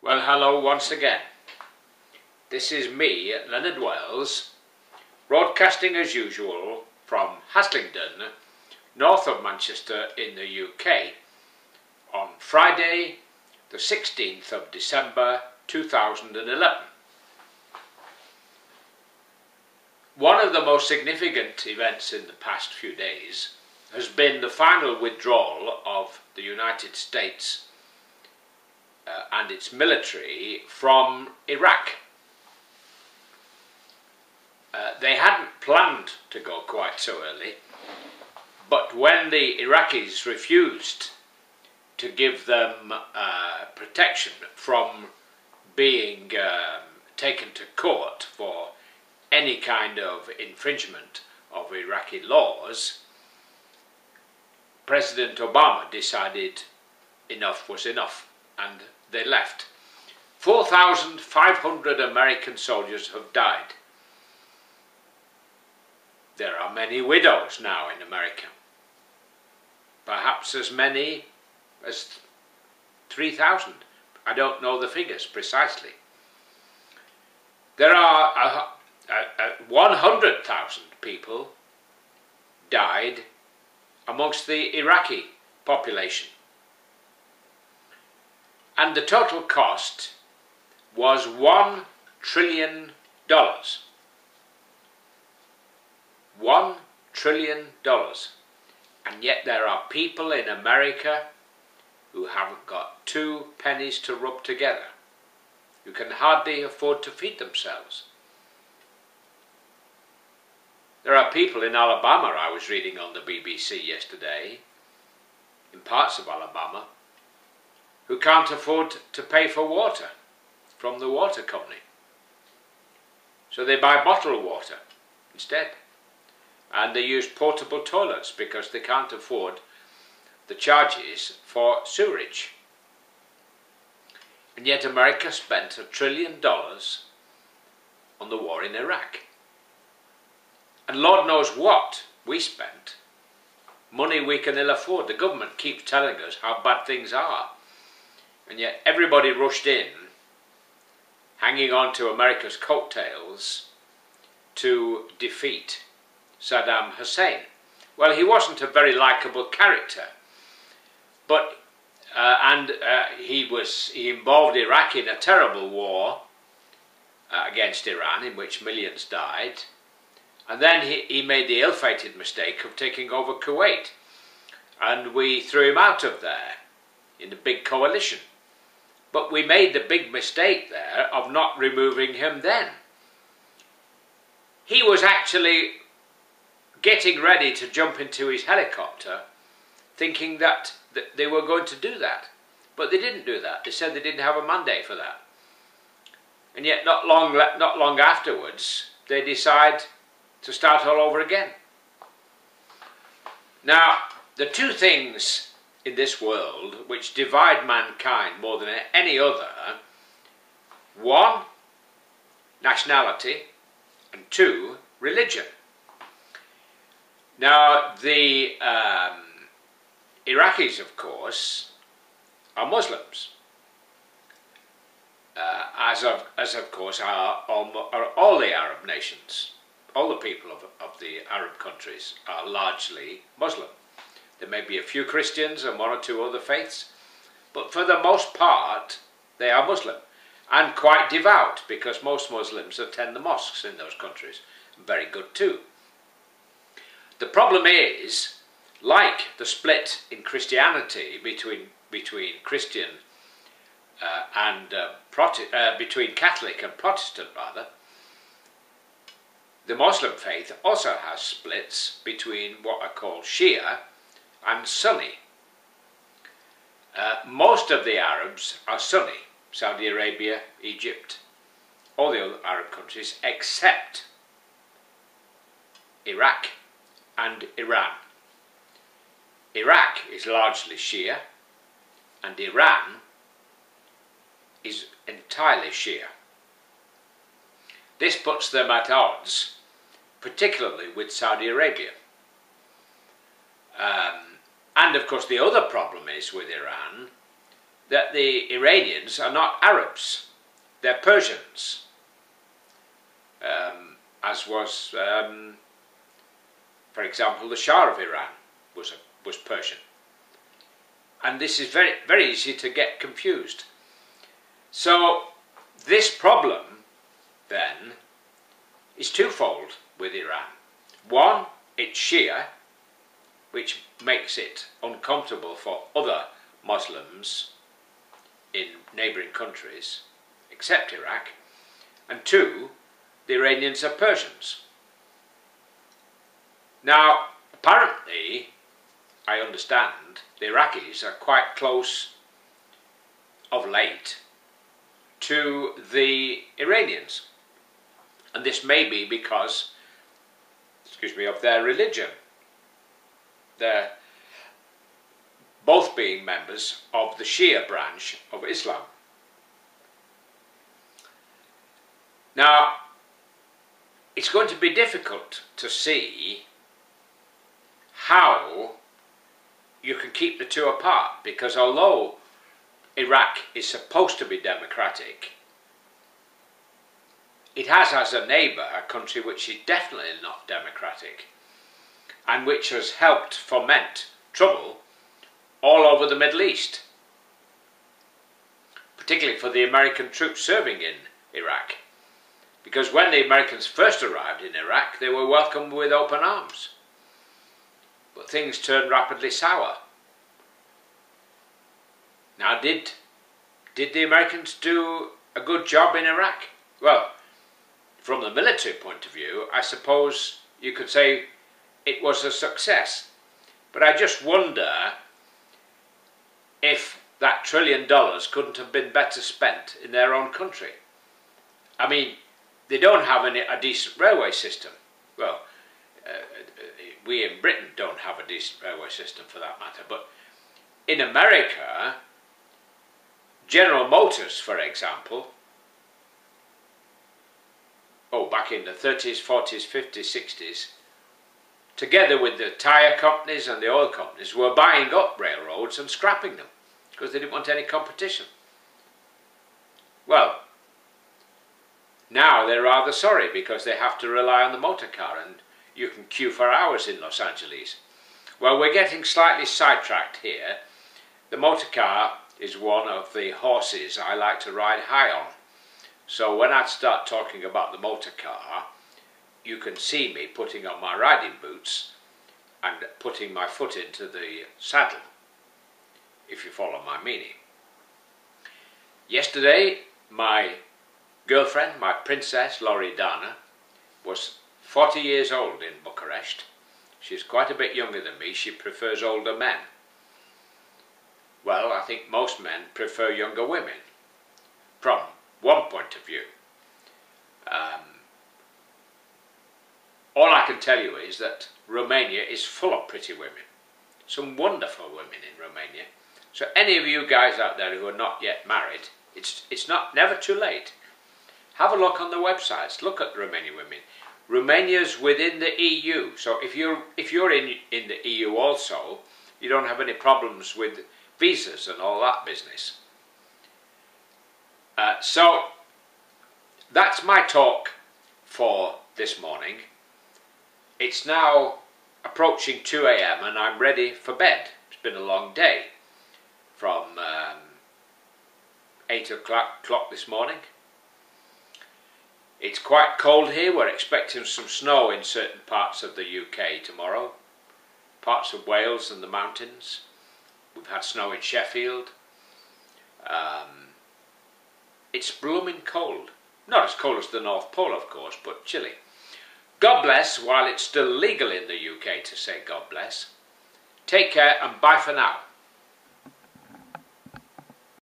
Well, hello once again. This is me, Leonard, broadcasting as usual from Haslingden, north of Manchester in the UK, on Friday the 16th of December 2011. One of the most significant events in the past few days has been the final withdrawal of the United States and its military from Iraq. They hadn't planned to go quite so early, but when the Iraqis refused to give them protection from being taken to court for any kind of infringement of Iraqi laws, President Obama decided enough was enough, and they left. 4,500 American soldiers have died. There are many widows now in America. Perhaps as many as 3,000. I don't know the figures precisely. There are 100,000 people died amongst the Iraqi population. And the total cost was $1 trillion. $1 trillion. And yet there are people in America who haven't got 2 pennies to rub together, who can hardly afford to feed themselves. There are people in Alabama, I was reading on the BBC yesterday, in parts of Alabama, who can't afford to pay for water from the water company. So they buy bottled water instead. And they use portable toilets because they can't afford the charges for sewerage. And yet America spent $1 trillion on the war in Iraq. And Lord knows what we spent. Money we can ill afford. The government keeps telling us how bad things are. And yet everybody rushed in, hanging on to America's coattails, to defeat Saddam Hussein. Well, he wasn't a very likeable character, but he involved Iraq in a terrible war against Iran, in which millions died, and then he made the ill-fated mistake of taking over Kuwait, and we threw him out of there in the big coalition. But we made the big mistake there of not removing him then. He was actually getting ready to jump into his helicopter, thinking that they were going to do that. But they didn't do that. They said they didn't have a mandate for that. And yet not long afterwards, they decide to start all over again. Now, the two things in this world which divide mankind more than any other: 1, nationality, and 2, religion. Now, the Iraqis, of course, are Muslims, as of course are all the Arab nations. All the people of the Arab countries are largely Muslim. There may be a few Christians and 1 or 2 other faiths, but for the most part they are Muslim, and quite devout, because most Muslims attend the mosques in those countries. Very good too. The problem is, like the split in Christianity between Christian between Catholic and Protestant rather, the Muslim faith also has splits between what are called Shia and Sunni. Most of the Arabs are Sunni: Saudi Arabia, Egypt, all the other Arab countries except Iraq and Iran. Iraq is largely Shia, and Iran is entirely Shia. This puts them at odds, particularly with Saudi Arabia. And of course the other problem is with Iran that the Iranians are not Arabs, they're Persians, as was, for example, the Shah of Iran was Persian. And this is very, very easy to get confused. So this problem, then, is twofold with Iran. One, it's Shia, which makes it uncomfortable for other Muslims in neighbouring countries, except Iraq. And two, the Iranians are Persians. Now, apparently, I understand, the Iraqis are quite close of late to the Iranians. And this may be because, of their religion. They're both being members of the Shia branch of Islam. Now, it's going to be difficult to see how you can keep the two apart, because although Iraq is supposed to be democratic, it has as a neighbour a country which is definitely not democratic and which has helped foment trouble all over the Middle East, particularly for the American troops serving in Iraq. Because when the Americans first arrived in Iraq, they were welcomed with open arms. But things turned rapidly sour. Now, did the Americans do a good job in Iraq? Well, from the military point of view, I suppose you could say it was a success. But I just wonder if that $1 trillion couldn't have been better spent in their own country. I mean, they don't have a decent railway system. Well, we in Britain don't have a decent railway system for that matter, but in America, General Motors, for example, back in the 30s, 40s, 50s, 60s, together with the tyre companies and the oil companies, were buying up railroads and scrapping them because they didn't want any competition. Well, now they're rather sorry because they have to rely on the motor car, and you can queue for hours in Los Angeles. Well, we're getting slightly sidetracked here. The motor car is one of the horses I like to ride high on. So when I start talking about the motor car, you can see me putting on my riding boots and putting my foot into the saddle, if you follow my meaning. Yesterday, my girlfriend, my princess, Loredana, was 40 years old in Bucharest. She's quite a bit younger than me. She prefers older men. Well, I think most men prefer younger women, from one point of view. All I can tell you is that Romania is full of pretty women. Some wonderful women in Romania. So any of you guys out there who are not yet married, it's never too late. Have a look on the websites. Look at Romanian women. Romania's within the EU, so if you're in the EU also, you don't have any problems with visas and all that business. So that's my talk for this morning. It's now approaching 2 AM and I'm ready for bed. It's been a long day from 8 o'clock this morning. It's quite cold here. We're expecting some snow in certain parts of the UK tomorrow, parts of Wales and the mountains. We've had snow in Sheffield. It's blooming cold. Not as cold as the North Pole, of course, but chilly. God bless, while it's still legal in the UK to say God bless. Take care and bye for now.